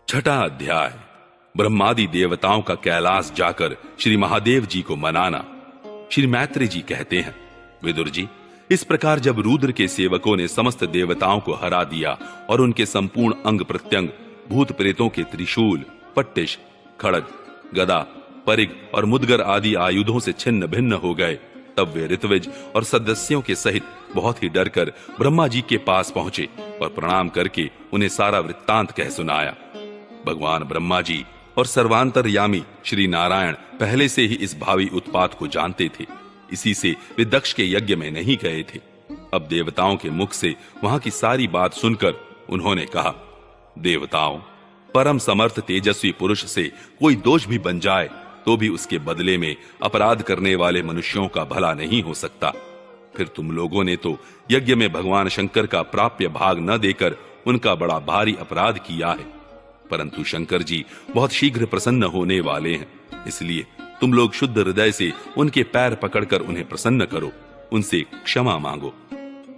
छठा अध्याय। ब्रह्मादि देवताओं का कैलाश जाकर श्री महादेव जी को मनाना। श्री मैत्री जी कहते हैं, विदुर जी, इस प्रकार जब रुद्र के सेवकों ने समस्त देवताओं को हरा दिया और उनके संपूर्ण अंग प्रत्यंग भूत प्रेतों के त्रिशूल, पट्टिश, खड़ग, गदा, परिग और मुदगर आदि आयुधों से छिन्न भिन्न हो गए, तब वे ऋत्विज और सदस्यों के सहित बहुत ही डरकर ब्रह्मा जी के पास पहुंचे और प्रणाम करके उन्हें सारा वृत्तांत कह सुनाया। भगवान ब्रह्मा जी और सर्वांतरयामी श्री नारायण पहले से ही इस भावी उत्पात को जानते थे, इसी से वे दक्ष के यज्ञ में नहीं गए थे। अब देवताओं के मुख से वहां की सारी बात सुनकर उन्होंने कहा, देवताओं, परम समर्थ तेजस्वी पुरुष से कोई दोष भी बन जाए तो भी उसके बदले में अपराध करने वाले मनुष्यों का भला नहीं हो सकता। फिर तुम लोगों ने तो यज्ञ में भगवान शंकर का प्राप्य भाग न देकर उनका बड़ा भारी अपराध किया है, परंतु शंकर जी बहुत शीघ्र प्रसन्न होने वाले हैं, इसलिए तुम लोग शुद्ध हृदय से उनके पैर पकड़कर उन्हें प्रसन्न करो, उनसे क्षमा मांगो।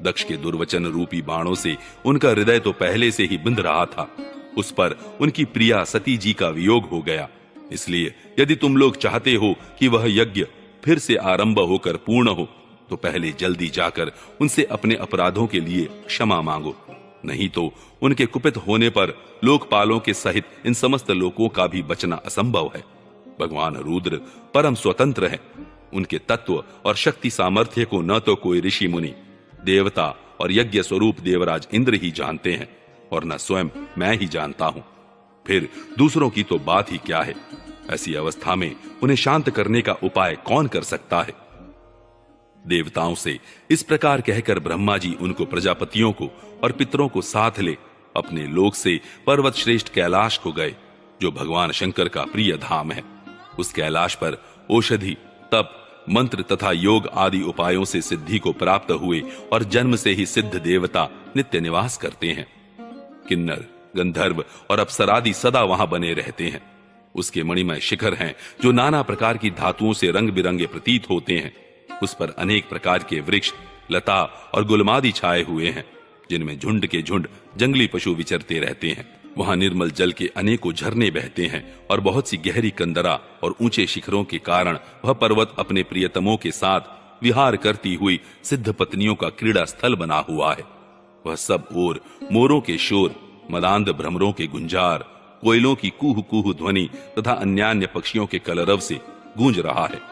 दक्ष के दुर्वचन रूपी बाणों से उनका हृदय तो पहले से ही बिंध रहा था, उस पर उनकी प्रिया सती जी का वियोग हो गया, इसलिए यदि तुम लोग चाहते हो कि वह यज्ञ फिर से आरंभ होकर पूर्ण हो तो पहले जल्दी जाकर उनसे अपने अपराधों के लिए क्षमा मांगो, नहीं तो उनके कुपित होने पर लोकपालों के सहित इन समस्त लोकों का भी बचना असंभव है। भगवान रुद्र परम स्वतंत्र हैं, उनके तत्व और शक्ति सामर्थ्य को न तो कोई ऋषि मुनि, देवता और यज्ञ स्वरूप देवराज इंद्र ही जानते हैं और न स्वयं मैं ही जानता हूं, फिर दूसरों की तो बात ही क्या है। ऐसी अवस्था में उन्हें शांत करने का उपाय कौन कर सकता है। देवताओं से इस प्रकार कहकर ब्रह्मा जी उनको प्रजापतियों को और पितरों को साथ ले अपने लोक से पर्वत श्रेष्ठ कैलाश को गए, जो भगवान शंकर का प्रिय धाम है। उस कैलाश पर औषधि, तप, मंत्र तथा योग आदि उपायों से सिद्धि को प्राप्त हुए और जन्म से ही सिद्ध देवता नित्य निवास करते हैं। किन्नर, गंधर्व और अप्सरादि सदा वहां बने रहते हैं। उसके मणिमय शिखर हैं जो नाना प्रकार की धातुओं से रंग बिरंगे प्रतीत होते हैं। उस पर अनेक प्रकार के वृक्ष, लता और गुलमादि छाए हुए हैं, जिनमें झुंड के झुंड जंगली पशु विचरते रहते हैं। वहां निर्मल जल के अनेकों झरने बहते हैं और बहुत सी गहरी कंदरा और ऊंचे शिखरों के कारण वह पर्वत अपने प्रियतमों के साथ विहार करती हुई सिद्ध पत्नियों का क्रीड़ा स्थल बना हुआ है। वह सब ओर मोरों के शोर, मदांध भ्रमरों के गुंजार, कोयलों की कूह कूह ध्वनि तथा अन्यान्य पक्षियों के कलरव से गूंज रहा है।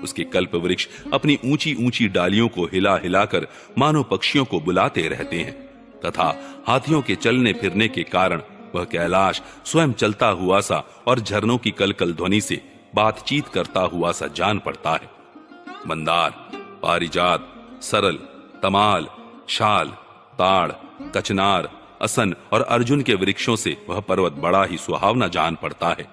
उसके कल्प वृक्ष अपनी ऊंची ऊंची डालियों को हिला हिलाकर मानो पक्षियों को बुलाते रहते हैं तथा हाथियों के चलने फिरने के कारण वह कैलाश स्वयं चलता हुआ सा और झरनों की कलकल ध्वनि से बातचीत करता हुआ सा जान पड़ता है। मंदार, पारिजात, सरल, तमाल, शाल, ताड़, कचनार, असन और अर्जुन के वृक्षों से वह पर्वत बड़ा ही सुहावना जान पड़ता है।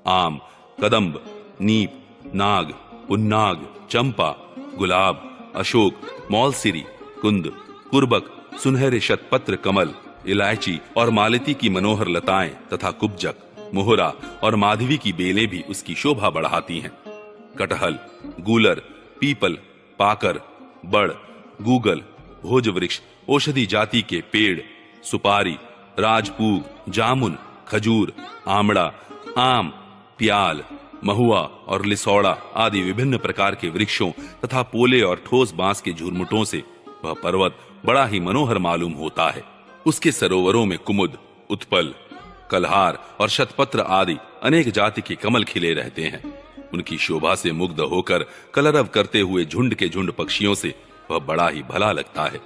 आम, कदम्ब, नीप, नाग, उन्नाग, चंपा, गुलाब, अशोक, मौलसिरी, कुंद, कुर्बक, सुनहरे शतपत्र कमल, इलायची और मालती की मनोहर लताएं तथा कुब्जक, मोहरा और माधवी की बेलें भी उसकी शोभा बढ़ाती हैं। कटहल, गूलर, पीपल, पाकर, बड़, गूगल, भोज वृक्ष, औषधि जाति के पेड़, सुपारी, राजपूग, जामुन, खजूर, आमड़ा, आम, प्याल, महुआ और लिसौड़ा आदि विभिन्न प्रकार के वृक्षों तथा पोले और ठोस बांस के झुरमुटों से वह पर्वत बड़ा ही मनोहर मालूम होता है। उसके सरोवरों में कुमुद, उत्पल, कलहार और शतपत्र आदि अनेक जाति के कमल खिले रहते हैं। उनकी शोभा से मुग्ध होकर कलरव करते हुए झुंड के झुंड पक्षियों से वह बड़ा ही भला लगता है।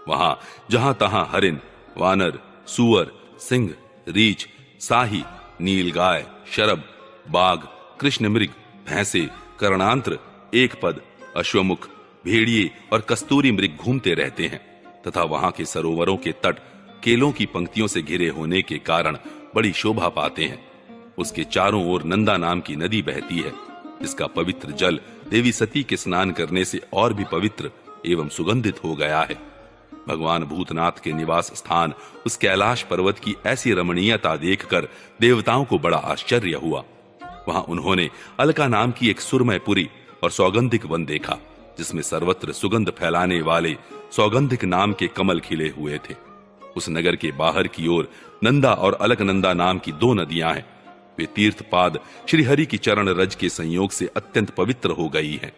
वहां जहां तहां हरिन, वानर, सुअर, सिंह, रीछ, साही, नीलगाय, शरब, बाघ, कृष्ण मृग, भैंसे, कर्णांत्र, एकपद, अश्वमुख, भेड़िए और कस्तूरी मृग घूमते रहते हैं तथा वहां के सरोवरों के तट केलों की पंक्तियों से घिरे होने के कारण बड़ी शोभा पाते हैं। उसके चारों ओर नंदा नाम की नदी बहती है, जिसका पवित्र जल देवी सती के स्नान करने से और भी पवित्र एवं सुगंधित हो गया है। भगवान भूतनाथ के निवास स्थान उस कैलाश पर्वत की ऐसी रमणीयता देखकर देवताओं को बड़ा आश्चर्य हुआ। वहां उन्होंने अलका नाम की एक सुरमय पुरी और सौगंधिक वन देखा, जिसमें सर्वत्र सुगंध फैलाने वाले सौगंधिक नाम के कमल खिले हुए थे। उस नगर के बाहर की ओर नंदा और अलकनंदा नाम की 2 नदियां हैं। वे तीर्थपाद श्री हरि की चरण रज के संयोग से अत्यंत पवित्र हो गई हैं।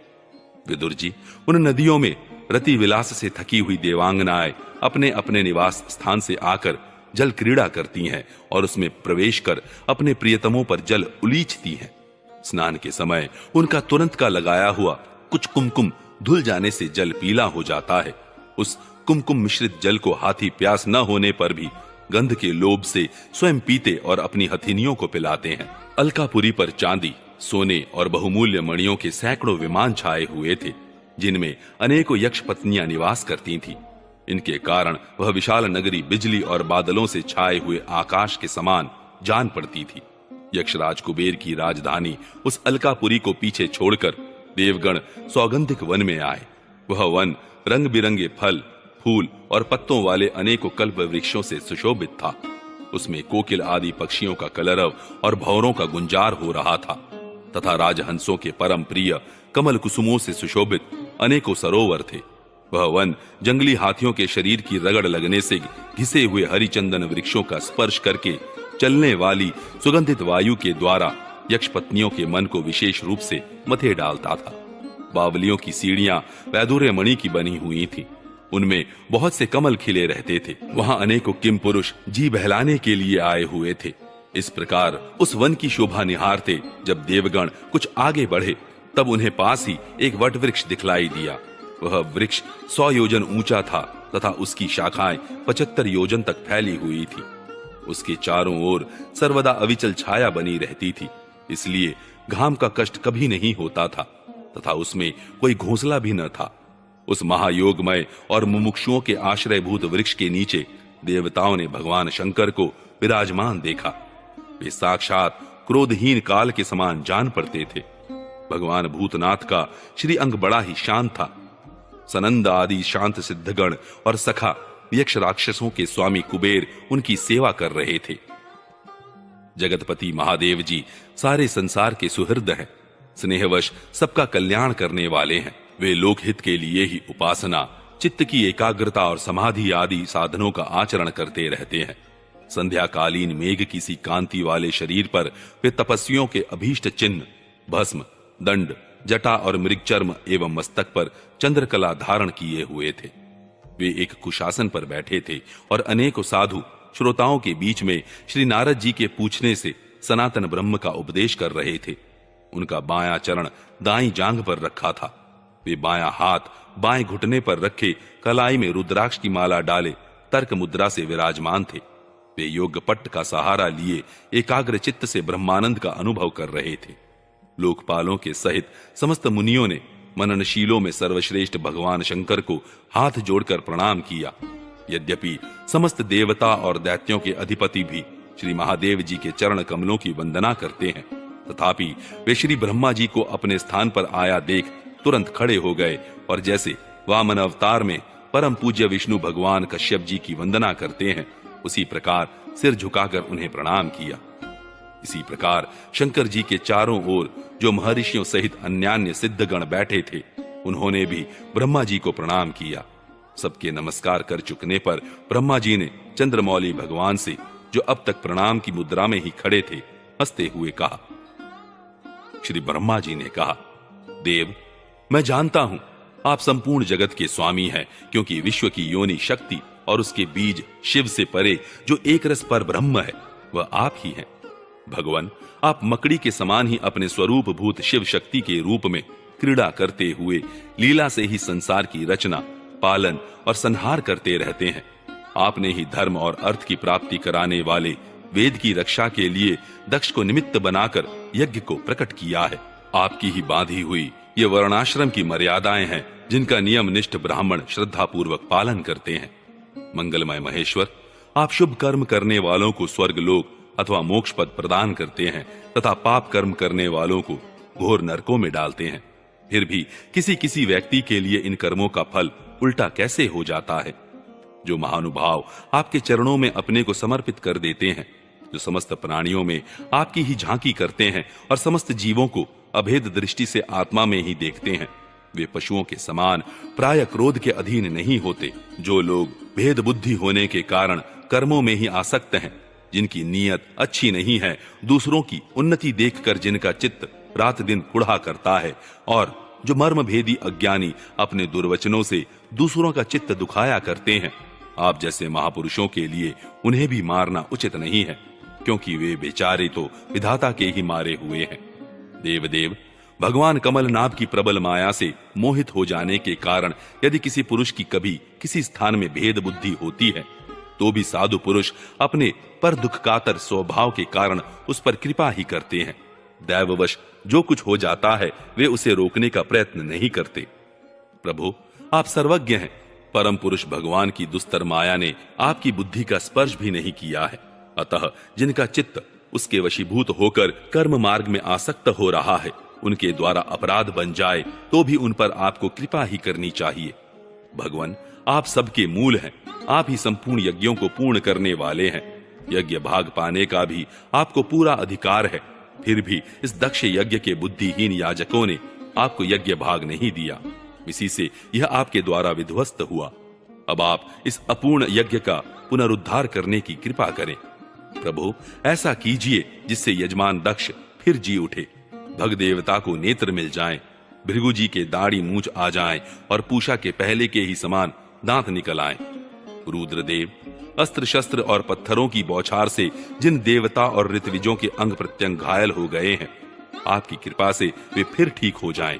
विदुर जी, उन नदियों में रति विलास से थकी हुई देवांगनाएं अपने अपने निवास स्थान से आकर जल क्रीड़ा करती हैं और उसमें प्रवेश कर अपने प्रियतमों पर जल उलीचती हैं। स्नान के समय उनका तुरंत का लगाया हुआ कुछ कुमकुम धुल जाने से जल पीला हो जाता है। उस कुमकुम मिश्रित जल को हाथी प्यास न होने पर भी गंध के लोभ से स्वयं पीते और अपनी हथिनियों को पिलाते हैं। अलकापुरी पर चांदी, सोने और बहुमूल्य मणियों के सैकड़ों विमान छाए हुए थे, जिनमें अनेकों यक्ष पत्नियां निवास करती थीं। इनके कारण वह विशाल नगरी बिजली और बादलों से छाए हुए आकाश के समान जान पड़ती थी। यक्षराज कुबेर की राजधानी उस अलकापुरी को पीछे छोड़कर देवगण सौगंधिक वन में आए। वह वन रंग बिरंगे फल, फूल और पत्तों वाले अनेकों कल्प वृक्षों से सुशोभित था। उसमें कोकिल आदि पक्षियों का कलरव और भौरों का गुंजार हो रहा था तथा राजहंसों के परम प्रिय कमल कुसुमों से सुशोभित अनेकों सरोवर थे। वह वन जंगली हाथियों के शरीर की रगड़ लगने से घिसे हुए हरिचंदन वृक्षों का स्पर्श करके चलने वाली सुगंधित वायु के द्वारा यक्ष पत्नियों के मन को विशेष रूप से मथे डालता था। बावलियों की सीढ़ियां वैदुर्य मणि की बनी हुई थी। उनमें बहुत से कमल खिले रहते थे। वहां अनेकों किम पुरुष जी बहलाने के लिए आए हुए थे। इस प्रकार उस वन की शोभा निहारते जब देवगण कुछ आगे बढ़े, तब उन्हें पास ही एक वट वृक्ष दिखलाई दिया। वह वृक्ष 100 योजन ऊंचा था तथा उसकी शाखाएं 75 योजन तक फैली हुई थी। उसके चारों ओर सर्वदा अविचल छाया बनी रहती थी, इसलिए घाम का कष्ट कभी नहीं होता था तथा उसमें कोई घोंसला भी न था। उस महायोगमय और मुमुक्षुओं के आश्रयभूत वृक्ष के नीचे देवताओं ने भगवान शंकर को विराजमान देखा। वे साक्षात क्रोधहीन काल के समान जान पड़ते थे। भगवान भूतनाथ का श्री अंग बड़ा ही शांत था। सनंद आदि शांत सिद्धगण और सखा यक्ष राक्षसों के स्वामी कुबेर उनकी सेवा कर रहे थे। जगतपति महादेव जी सारे संसार के सुहृद हैं, स्नेहवश सबका कल्याण करने वाले हैं। वे लोकहित के लिए ही उपासना, चित्त की एकाग्रता और समाधि आदि साधनों का आचरण करते रहते हैं। संध्याकालीन मेघ की सी कांति वाले शरीर पर वे तपस्वियों के अभीष्ट चिन्ह भस्म, दंड, जटा और मृगचर्म एवं मस्तक पर चंद्रकला धारण किए हुए थे। वे एक कुशासन पर बैठे थे और अनेकों साधु श्रोताओं के बीच में श्री नारद जी के पूछने से सनातन ब्रह्म का उपदेश कर रहे थे। उनका बायां चरण दाईं जांघ पर रखा था। वे बायां हाथ बाएं घुटने पर रखे कलाई में रुद्राक्ष की माला डाले तर्क मुद्रा से विराजमान थे। वे योग पट्ट का सहारा लिए एकाग्र चित्त से ब्रह्मानंद का अनुभव कर रहे थे। लोकपालों के सहित समस्त मुनियों ने मननशीलों में सर्वश्रेष्ठ भगवान शंकर को हाथ जोड़कर प्रणाम किया। यद्यपि समस्त देवता और दैत्यों के अधिपति भी श्री महादेव जी के चरण कमलों की वंदना करते हैं, तथापि वे श्री ब्रह्मा जी को अपने स्थान पर आया देख तुरंत खड़े हो गए और जैसे वामन अवतार में परम पूज्य विष्णु भगवान कश्यप जी की वंदना करते हैं, उसी प्रकार सिर झुकाकर उन्हें प्रणाम किया। इसी प्रकार शंकर जी के चारों ओर जो महर्षियों सहित अन्यान्य सिद्धगण बैठे थे, उन्होंने भी ब्रह्मा जी को प्रणाम किया। सबके नमस्कार कर चुकने पर ब्रह्मा जी ने चंद्रमौली भगवान से, जो अब तक प्रणाम की मुद्रा में ही खड़े थे, हंसते हुए कहा। श्री ब्रह्मा जी ने कहा, देव, मैं जानता हूं आप संपूर्ण जगत के स्वामी हैं, क्योंकि विश्व की योनि शक्ति और उसके बीज शिव से परे जो एक रस पर ब्रह्म है, वह आप ही हैं। भगवान, आप मकड़ी के समान ही अपने स्वरूप भूत शिव शक्ति के रूप में क्रीड़ा करते हुए लीला से ही संसार की रचना, पालन और संहार करते रहते हैं। आपने ही धर्म और अर्थ की प्राप्ति कराने वाले वेद की रक्षा के लिए दक्ष को निमित्त बनाकर यज्ञ को प्रकट किया है। आपकी ही बांधी हुई ये वर्णाश्रम की मर्यादाएं हैं, जिनका नियम निष्ठ ब्राह्मण श्रद्धा पूर्वक पालन करते हैं। मंगलमय महेश्वर, आप शुभ कर्म करने वालों को स्वर्ग लोक अथवा मोक्ष पद प्रदान करते हैं तथा पाप कर्म करने वालों को घोर नरकों में डालते हैं। फिर भी किसी किसी व्यक्ति के लिए इन कर्मों का फल उल्टा कैसे हो जाता है। जो महानुभाव आपके चरणों में अपने को समर्पित कर देते हैं, जो समस्त प्राणियों में आपकी ही झांकी करते हैं और समस्त जीवों को अभेद दृष्टि से आत्मा में ही देखते हैं, वे पशुओं के समान प्राय क्रोध के अधीन नहीं होते। जो लोग भेद बुद्धि होने के कारण कर्मों में ही आसक्त हैं, जिनकी नीयत अच्छी नहीं है, दूसरों की उन्नति देखकर जिनका चित्त रात दिन कुढ़ा करता है, और जो मर्म भेदी अज्ञानी अपने दुर्वचनों से दूसरों का चित्त दुखाया करते हैं, आप जैसे महापुरुषों के लिए उन्हें भी मारना उचित नहीं है, क्योंकि वे बेचारे तो विधाता के ही मारे हुए हैं। देवदेव, भगवान कमलनाभ की प्रबल माया से मोहित हो जाने के कारण यदि किसी पुरुष की कभी किसी स्थान में भेद बुद्धि होती है, तो भी साधु पुरुष अपने पर दुख कातर स्वभाव के कारण उस पर कृपा ही करते हैं। दैववश जो कुछ हो जाता है वे उसे रोकने का प्रयत्न नहीं करते। प्रभु, आप सर्वज्ञ हैं। परम पुरुष भगवान की दुस्तर माया ने आपकी बुद्धि का स्पर्श भी नहीं किया है। अतः जिनका चित्त उसके वशीभूत होकर कर्म मार्ग में आसक्त हो रहा है, उनके द्वारा अपराध बन जाए तो भी उन पर आपको कृपा ही करनी चाहिए। भगवान, आप सबके मूल हैं। आप ही संपूर्ण यज्ञों को पूर्ण करने वाले हैं। यज्ञ भाग पाने का भी आपको पूरा अधिकार है। फिर भी इस दक्ष यज्ञ के बुद्धिहीन याजकों ने आपको यज्ञ भाग नहीं दिया। इसी से यह आपके द्वारा विध्वस्त हुआ। अब आप इस अपूर्ण यज्ञ का पुनरुद्धार करने की कृपा करें। प्रभु, ऐसा कीजिए जिससे यजमान दक्ष फिर जी उठे, भग देवता को नेत्र मिल जाएं, भृगु जी के दाढ़ी मूंछ आ जाएं और पूषा के पहले के ही समान दांत निकल आएं। रुद्रदेव, अस्त्र शस्त्र और पत्थरों की बौछार से जिन देवता और ऋत्विजों के अंग प्रत्यंग घायल हो गए हैं, आपकी कृपा से वे फिर ठीक हो जाएं।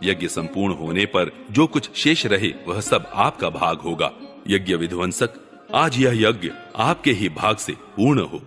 यज्ञ संपूर्ण होने पर जो कुछ शेष रहे वह सब आपका भाग होगा। यज्ञ विध्वंसक, आज यह यज्ञ आपके ही भाग से पूर्ण हो।